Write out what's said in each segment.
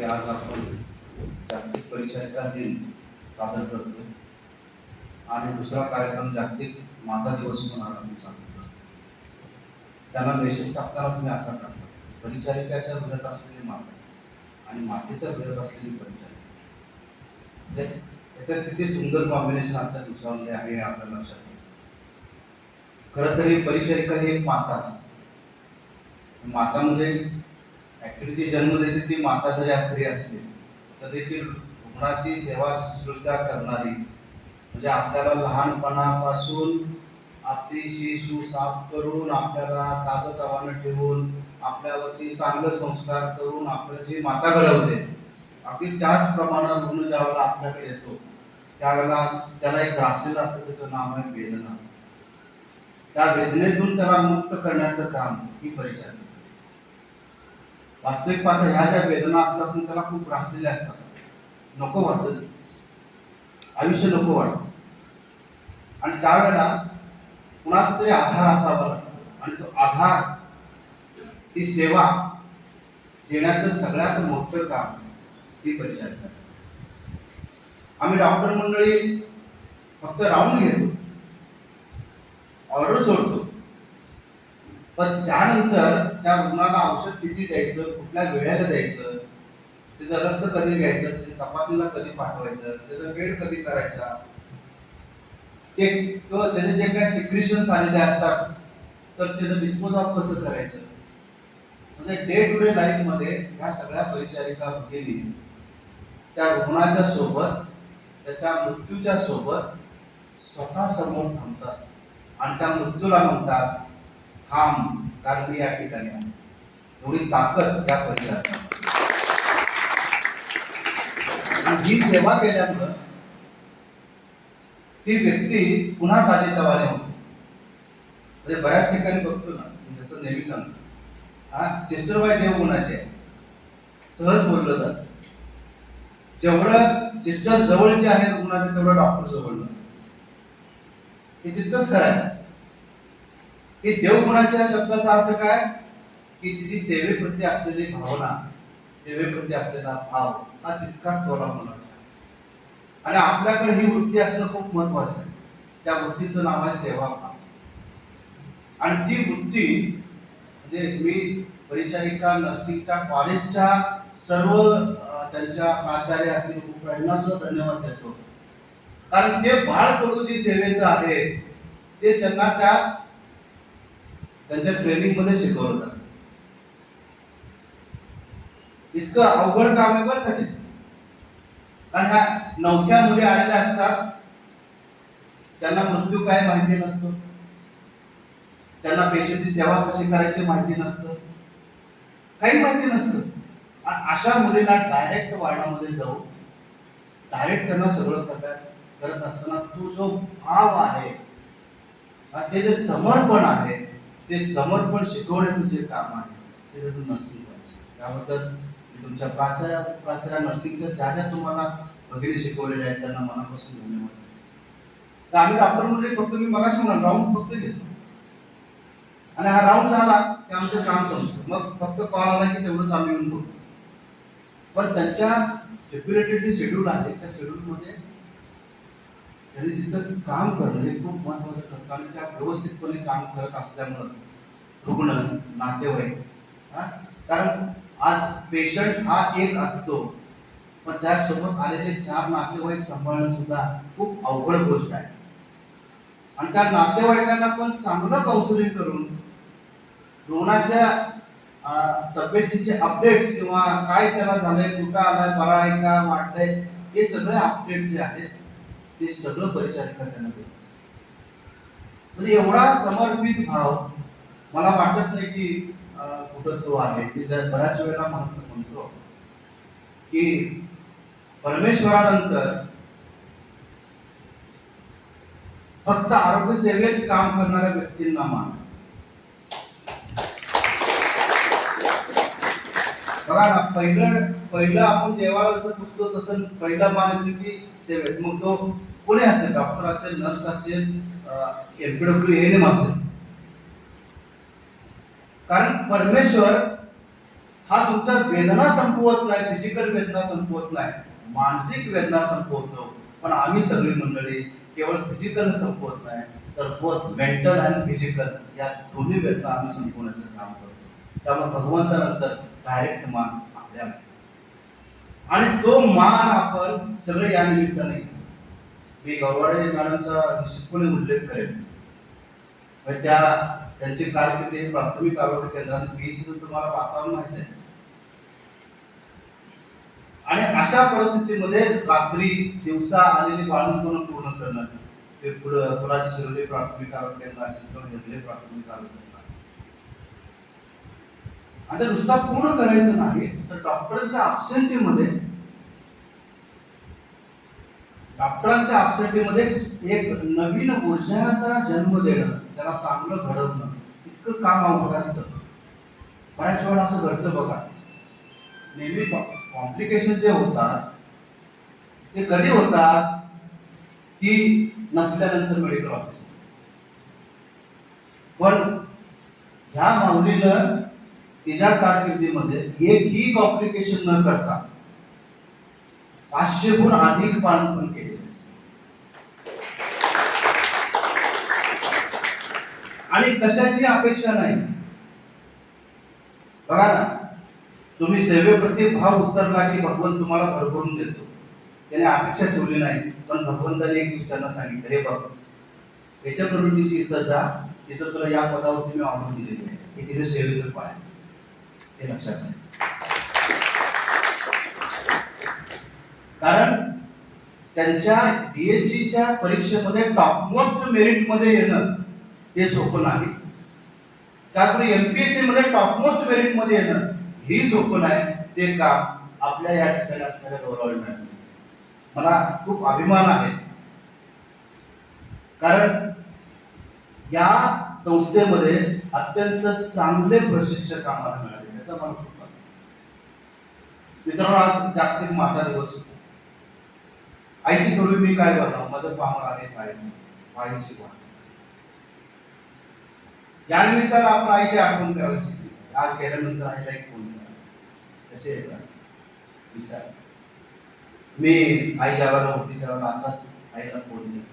आज आपण जागतिक परिचारिका दिन सादर करतो आणि दुसरा कार्यक्रम जागतिक माता दिवस म्हणून आपण सादर करतो. त्यांना मेसेज टाकताना तुम्ही असा टाकता, परिचारिकाच्या हृदयात असलेली माता आणि मातेच्या हृदयात असलेली परिचारिका. याचं किती सुंदर कॉम्बिनेशन आजच्या दिवसामध्ये आहे हे आपल्या लक्षात येईल. खरं तरी परिचारिका ही एक माता असते. माता म्हणजे ॲक्च्युली ती जन्म देते ती माता जरी खरी असली तर देखील रुग्णाची सेवा शुश्रूषा करणारी, म्हणजे आपल्याला लहानपणापासून आपली शिशू साफ करून आपल्याला ताजंतवानं ठेवून आपल्यावरती चांगलं संस्कार करून आपल्याला जी माता घडवते, अगदी त्याचप्रमाणे रुग्ण ज्यावेळेला आपल्याकडे येतो त्यावेळेला त्याला एक ग्रासलेलं असतं, त्याचं नाव आहे वेदना. त्या वेदनेतून त्याला मुक्त करण्याचं काम ही परिचारिका. वास्तविक पाहता ह्या ज्या वेदना असतात त्याला खूप ग्रासलेल्या असतात, नको वाटतं, आयुष्य नको वाटतं, आणि त्यावेळेला कुणाचा तरी आधार असावा लागतो आणि तो आधार, ती सेवा देण्याचं सगळ्यात मोठं काम ती परिचारिका. आम्ही डॉक्टर मंडळी फक्त राऊंड घेतो, ऑर्डर सोडतो, पण त्यानंतर त्या रुग्णाला औषध किती द्यायचं, कुठल्या वेळेला द्यायचं, त्याचं रक्त कधी घ्यायचं, त्याच्या तपासणीला कधी पाठवायचं, त्याचा वेळ कधी करायचा, त्याचे जे काही सिक्रेशन्स आलेले असतात तर त्याचं डिस्पोज ऑफ कसं करायचं, म्हणजे डे टू डे लाईफमध्ये ह्या सगळ्या परिचारिका भगिनी त्या रुग्णाच्या सोबत, त्याच्या मृत्यूच्या सोबत स्वतः समोर थांबतात आणि त्या मृत्यूला म्हणतात थांब, कारण मी या ठिकाणी आहे. एवढी ताकद या परिचारिका. आणि ही सेवा केल्यामुळं ती व्यक्ती पुन्हा ताजेतवाने होते. म्हणजे बऱ्याच ठिकाणी बघतो ना, जसं नेहमी सांगतो, सिस्टरबाई देवगुणाचे आहे, सहज बोललं जातं. जेवढं सिस्टर जवळचे आहे रुग्णाचे तेवढं डॉक्टर जवळ नसतं. हे तितकंच खरं आहे की देवगुणाच्या शब्दाचा अर्थ काय, की तिथे सेवेप्रती असलेली भावना, सेवेप्रती असलेला भाव हा तितकाच थोडा महत्वाचा आहे. आणि आपल्याकडे ही वृत्ती असणं खूप महत्वाचं आहे. त्या वृत्तीचं नाव आहे सेवाभाव. आणि ती वृत्ती म्हणजे मी परिचारिका नर्सिंगच्या कॉलेजच्या सर्व त्यांच्या प्राचार्य असतील यांना सुद्धा धन्यवाद देतो, कारण ते बाळकडू जी सेवेचं आहे ते त्यांना त्यांच्या ट्रेनिंग मध्ये शिकवलं जातं. इतकं अवघड काम आहे बरं का ते. कारण ह्या नवख्या मुली आलेल्या असतात, त्यांना मृत्यू काय माहिती नसतो, त्यांना पेशंटची सेवा कशी करायची माहिती नसतं, काही माहिती नसतं. आणि अशा मुलींना डायरेक्ट वार्डामध्ये जाऊन डायरेक्ट त्यांना सगळं करत असताना तो जो भाव आहे, ते जे समर्पण आहे, ते समर्पण शिकवण्याचं जे काम आहे ते त्यातून नर्सिंग पाहिजे. त्याबद्दल तुमच्या प्राचार्य नर्सिंगच्या ज्या तुम्हाला वगैरे शिकवलेल्या आहेत त्यांना मनापासून धन्यवाद. तर आम्ही डॉक्टर म्हणजे फक्त मी मगाच म्हणाल राऊंड फक्त घेतो आणि हा राऊंड झाला की आमचं काम संपतं. मग फक्त कॉल आला की तेवढंच आम्ही येऊन बघतो. पण त्यांच्या स्टिप्युलेटेड जे शेड्यूल आहे त्या शेड्यूलमध्ये त्यांनी तिथं काम करणं हे खूप महत्त्वाचं ठरतं. आणि त्या व्यवस्थितपणे काम करत असल्यामुळं रुग्ण, नातेवाईक, कारण आज पेशंट हा एक असतो, पण त्यासोबत आलेले 4 नातेवाईक सांभाळणं सुद्धा खूप अवघड गोष्ट आहे. आणि त्या नातेवाईकांना पण चांगलं काउन्सिलिंग करून रुग्णाच्या तब्येतीचे अपडेट्स किंवा काय त्याला झालंय, कुठं आलाय, बरा आहे का, वाटतंय, हे सगळे अपडेट्स जे आहेत ते सगळं परिचारिका त्यांना देतात. म्हणजे एवढा समर्पित भाव मला वाटत नाही की कुठं तो आहे. की जर बऱ्याच वेळेला म्हणतो की परमेश्वरानंतर फक्त आरोग्य सेवेत काम करणाऱ्या व्यक्तींना मान. बघा ना, पहिलं आपण देवाला जसं पुजतो तसं पहिला मान येतो की सेवेत. मग तो कोणी असेल, डॉक्टर असेल, नर्स असेल, MPW ANM असेल. कारण परमेश्वर हा तुमच्या वेदना संपवत नाही, फिजिकल वेदना संपवत नाही, मानसिक वेदना संपवतो. पण आम्ही सगळी मंडळी केवळ फिजिकल संपवत नाही, तर बोथ मेंटल आणि फिजिकल या दोन्ही वेदना आम्ही संपवण्याचं काम करतो. त्यामुळे भगवंतानंतर डायरेक्ट मान आपल्याला, आणि तो मान आपण सगळे या निमित्ताने घेतो. मी गववाडे मॅडमचा निश्चितपणे उल्लेख करेन. त्यांची कारकिर्दी प्राथमिक आरोग्य केंद्रात पीएससीचं तुम्हाला वातावरण माहिती आहे. आणि अशा परिस्थितीमध्ये रात्री दिवसा आलेली बाळंतपण पूर्ण करणं, ते पुराची शिरोली प्राथमिक आरोग्य केंद्र असेल किंवा निर्ले प्राथमिक आरोग्य केंद्र असेल, आता नुसता पूर्ण करायचं नाही, तर डॉक्टरांच्या ॲब्सेंटीमध्ये एक नवीन ऊर्जाचा जन्म देणं, त्याला चांगलं घडवणं, इतकं काम अवघड असतं. बऱ्याच वेळा असं घडतं बघा, नेहमी कॉम्प्लिकेशन जे होतात ते कधी होतात की नसल्यानंतर मेडिकल ऑफिस. पण ह्या माऊलीनं तिच्या कारकिर्दीमध्ये एकही कॉम्प्लिकेशन न करता 500हून अधिक बाळंतपण केले. आणि कशाची अपेक्षा नाही. बघा ना, तुम्ही सेवेप्रती भाव उतरला की भगवंत तुम्हाला भरभरून देतो. त्याने अपेक्षा ठेवली नाही, पण भगवंताने एक दिवस त्यांना सांगितलं, हे बघ, याच्या करून इथं जा, तिथं तुला या पदावरती मी ऑर्डर दिलेली आहे, हे तिथे सेवेचं पाय, हे लक्षात नाही. कारण त्यांच्या डीएचईच्या परीक्षेमध्ये टॉपमोस्ट मेरिटमध्ये येणं हे सोपं नाही. त्याचबरोबर एमपीएससी मध्ये टॉपमोस्ट मेरिटमध्ये येणं ही सोपं नाही. ते काम आपल्या या ठिकाणी असणाऱ्या गौरवाला मला खूप अभिमान आहे. कारण या संस्थेमध्ये अत्यंत चांगले प्रशिक्षक आम्हाला मिळाले, याचा मला खूप आनंद. मित्रांनो, आज जागतिक माता दिवस. आईची थोडी मी काय बनव, माझं पामर आहे काय आईची वाट. या निमित्तानं आपण आईची आठवण करायला शिकली. आज गेल्यानंतर आईला एक फोन करा, कसे आहे सर विचार. मी आई जेव्हा होती तेव्हा असाच आईला फोन दिला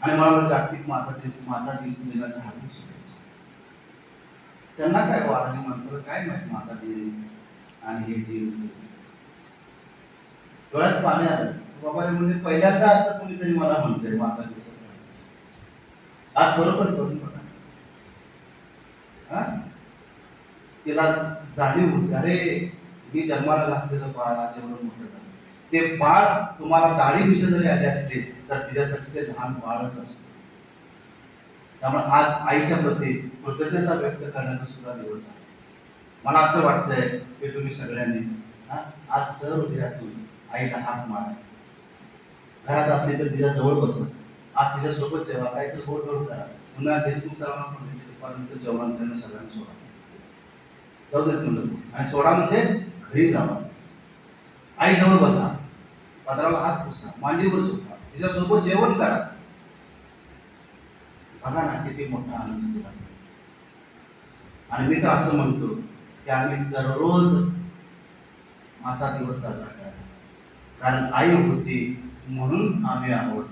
आणि मला जागतिक माता दिनाच्या हार्दिक शुभेच्छा. त्यांना काय वाढली माणसाला काय माहिती माता दिन आणि हे दिन. डोळ्यात पाणी आलं. बाबा म्हणजे पहिल्यांदा असं कोणीतरी मला म्हणतंय माता दिवस. आज बरोबर करून बघा. तिला जाणीव होती, अरे मी जन्माला घातलेलं बाळ आज एवढं मोठं झालं. ते बाळ तुम्हाला दाढी विषय जरी आले असते तर तिच्यासाठी ते लहान बाळच असतं. त्यामुळे आज आईच्या प्रती कृतज्ञता व्यक्त करण्याचा सुद्धा दिवस आहे. मला असं वाटतंय की तुम्ही सगळ्यांनी आज सर्व घरातून आईला हात मारा. घरात असली तर तिच्या जवळ बसत, आज तिच्या सोबत जेवा, काही तर गोड गोड करा. पुन्हा देशमुख सरांना पण दुपारनंतर जेवण त्यांना सगळ्यांना सोडा, जाऊ देत म्हणलं. आणि सोडा म्हणजे घरी जावा, आई जवळ बसा, पदराला हात पुसा, मांडीवर झोपा, तिच्यासोबत जेवण करा. बघा ना किती मोठा आनंद दिला. आणि मी तर असं म्हणतो की आम्ही दररोज माता दिवस साजरा करा. कारण आई होती म्हणून आम्ही आहोत.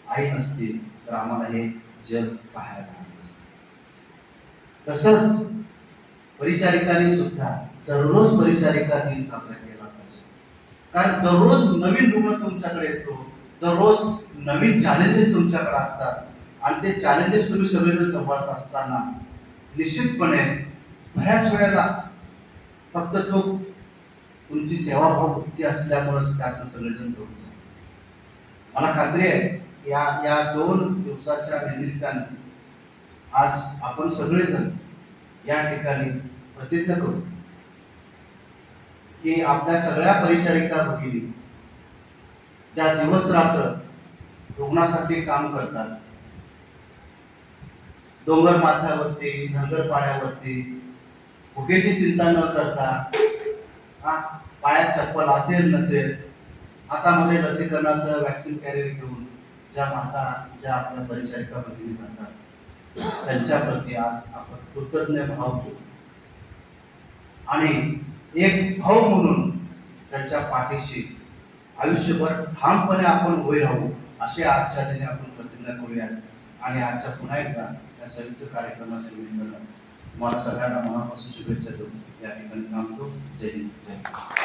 आई नसती तर आम्हाला हे जग पाहायला मिळालं. तसंच परिचारिकांनी सुद्धा दररोज परिचारिका दिन साजरा केला पाहिजे. कारण दररोज नवीन रुग्ण तुमच्याकडे येतो, दररोज नवीन चॅलेंजेस तुमच्याकडे असतात. आणि ते चॅलेंजेस तुम्ही सगळेजण सांभाळत असताना निश्चितपणे बऱ्याच वेळेला फक्त तो तुमची सेवाभाव वृत्ती असल्यामुळेच त्यातून सगळेजण करू. मला खात्री आहे या 2 दिवसाच्या निमित्ताने आज आपण सगळेजण या ठिकाणी प्रतिज्ञा करू की आपल्या सगळ्या परिचारिका भगिनी ज्या दिवस रात्र रुग्णासाठी काम करतात, डोंगर माथ्यावरती, धनगर पाड्यावरती, भुकेची चिंता न करता, पायात चप्पल असेल नसेल, हातामध्ये लसीकरणाचं वॅक्सिन कॅरियर घेऊन ज्या आपल्या परिचारिका भगिनी करतात, त्यांच्याप्रती आज आपण कृतज्ञ भाव घेऊ. आणि एक भाऊ म्हणून त्यांच्या पाठीशी आयुष्यभर ठामपणे आपण उभे राहू असे आजच्या दिनी आपण प्रतिज्ञा करूयात। आणि आजच्या पुन्हा एकदा या संयुक्त कार्यक्रमाच्या निमित्तानं तुम्हाला सगळ्यांना मनापासून शुभेच्छा देऊन या ठिकाणी थांबतो। जय हिंद, जय